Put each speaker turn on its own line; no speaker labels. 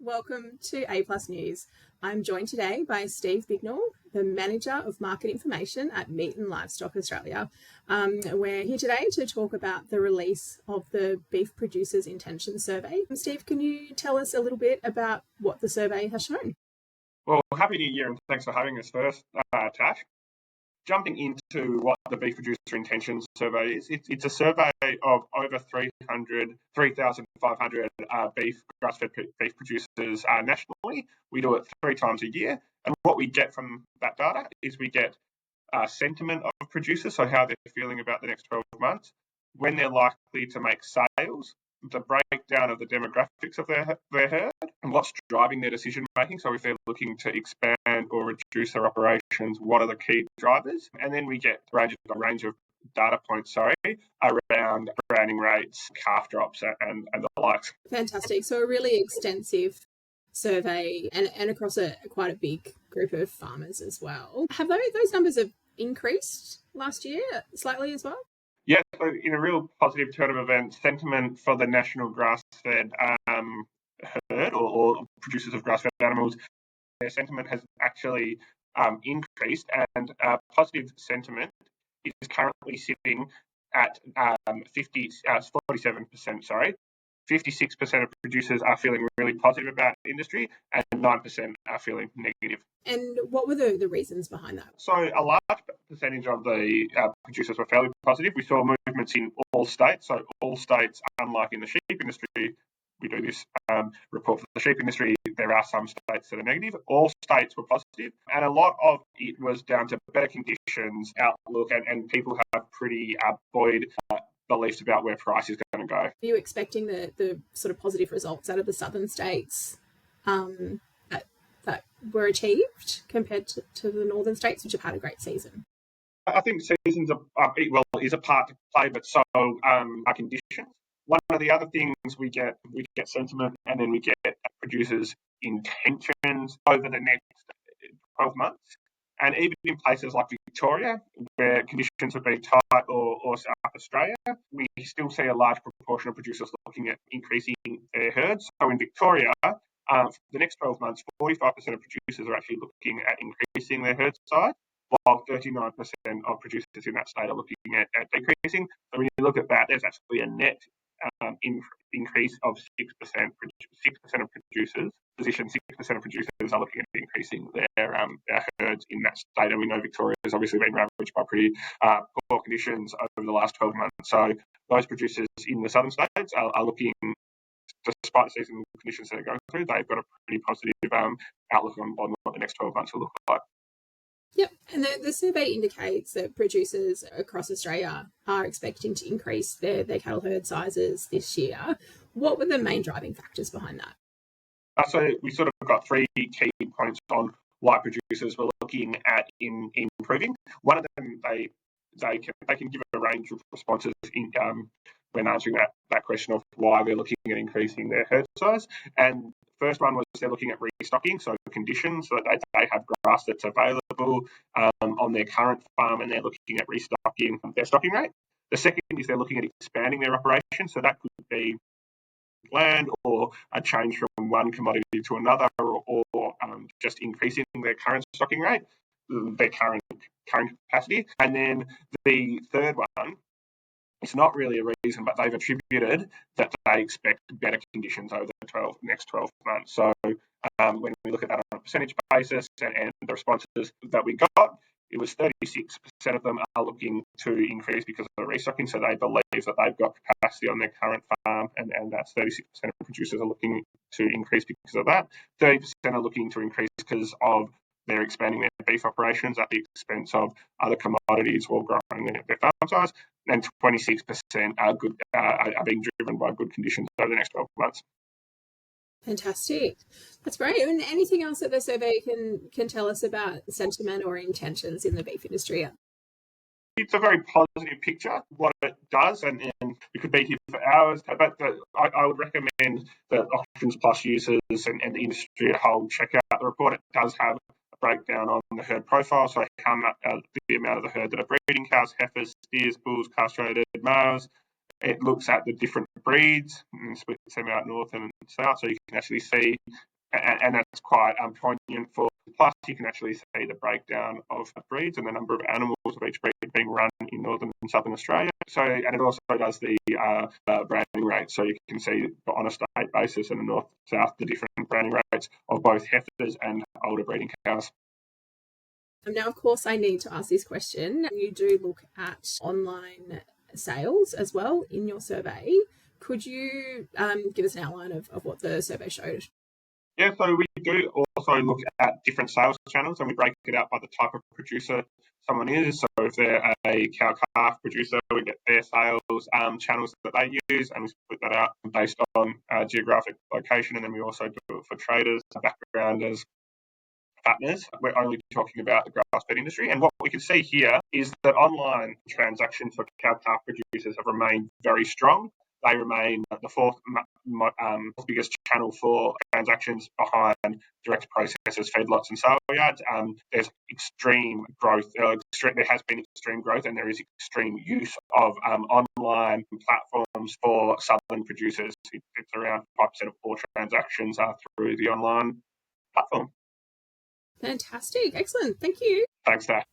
welcome to A Plus News. I'm joined today by Steve Bignell, the Manager of Market Information at Meat and Livestock Australia. We're here today to talk about the release of the Beef Producers Intention Survey. Steve, can you tell us a little bit about what the survey has shown?
Well, happy New Year and thanks for having us first, Tash. Jumping into what the Beef Producer Intention Survey is, it's a survey of over 3,500 beef, grass-fed beef producers nationally. We do it 3 times a year. And what we get from that data is we get sentiment of producers, so how they're feeling about the next 12 months, when they're likely to make sales, the breakdown of the demographics of their herd, and what's driving their decision making. So if they're looking to expand or reduce their operations, what are the key drivers? And then we get a range of data points, around branding rates, calf drops, and the likes.
Fantastic. So a really extensive survey and across quite a big group of farmers as well. Have those numbers have increased last year slightly as well?
Yeah, so in a real positive turn of events, sentiment for the national grass-fed herd or producers of grass-fed animals, their sentiment has actually increased, and positive sentiment is currently sitting at 47%. 56% of producers are feeling really positive about the industry, and 9% are feeling negative.
And what were the reasons behind that?
So a large percentage of the producers were fairly positive. We saw movements in all states. So all states, unlike in the sheep industry, we do this report for the sheep industry, there are some states that are negative. All states were positive, and a lot of it was down to better conditions, outlook, and people have pretty buoyed beliefs about where price is going to go.
Are you expecting the sort of positive results out of the southern states that were achieved compared to the northern states, which have had a great season?
I think seasons is a part to play, but so are conditions. One of the other things we get sentiment, and then we get producers' intentions over the next 12 months. And even in places like Victoria, where conditions have been tight, or South Australia, we still see a large proportion of producers looking at increasing their herds. So in Victoria, for the next 12 months, 45% of producers are actually looking at increasing their herd size, while 39% of producers in that state are looking at decreasing. So when you look at that, there's actually a net increase of 6%. 6% of producers, 6% of producers are looking at increasing their herds in that state. And we know Victoria has obviously been ravaged by pretty poor conditions over the last 12 months. So those producers in the southern states are looking, despite the seasonal conditions they're going through, they've got a pretty positive outlook on what the next 12 months will look like.
Yep, and the survey indicates that producers across Australia are expecting to increase their cattle herd sizes this year. What were the main driving factors behind that?
So we sort of got 3 key points on why producers were looking at improving. One of them, they can give a range of responses when answering that question of why they're looking at increasing their herd size. And first one was they're looking at restocking, so conditions, so that they have grass that's available on their current farm, and they're looking at restocking their stocking rate. The second is they're looking at expanding their operation, so that could be land or a change from one commodity to another, or just increasing their current stocking rate, their current capacity. And then the third one, it's not really a reason, but they've attributed that they expect better conditions over the next 12 months. So when we look at that on a percentage basis and the responses that we got, it was 36% of them are looking to increase because of the restocking. So they believe that they've got capacity on their current farm, and that's 36% of producers are looking to increase because of that. 30% are looking to increase because of they're expanding their beef operations at the expense of other commodities or growing their farm size, and 26% are being driven by good conditions over the next 12 months.
Fantastic. That's great. And anything else that the survey can tell us about sentiment or intentions in the beef industry?
It's a very positive picture, what it does, and we could be here for hours, but I would recommend that Options Plus users and the industry at whole check out the report. It does have a breakdown on the herd profile, so the amount of the herd that are breeding cows, heifers, steers, bulls, castrated males. It looks at the different breeds and splits them out north and south, so you can actually see and that's quite poignant for. Plus, you can actually see the breakdown of breeds and the number of animals of each breed being run in northern and southern Australia. So, and it also does the branding rates. So you can see on a state basis in the north, south, the different branding rates of both heifers and older breeding cows.
Now, of course, I need to ask this question. You do look at online sales as well in your survey. Could you give us an outline of what the survey showed?
Yeah, so we do also look at different sales channels, and we break it out by the type of producer someone is. So if they're a cow-calf producer, we get their sales channels that they use, and we split that out based on geographic location. And then we also do it for traders, backgrounders, fatteners. We're only talking about the grass-fed industry. And what we can see here is that online transactions for cow-calf producers have remained very strong. They remain the fourth biggest channel for transactions behind direct processors, feedlots and sale yards. There's extreme growth. There has been extreme growth, and there is extreme use of online platforms for southern producers. It's around 5% of all transactions are through the online platform.
Fantastic. Excellent. Thank you.
Thanks, Dad.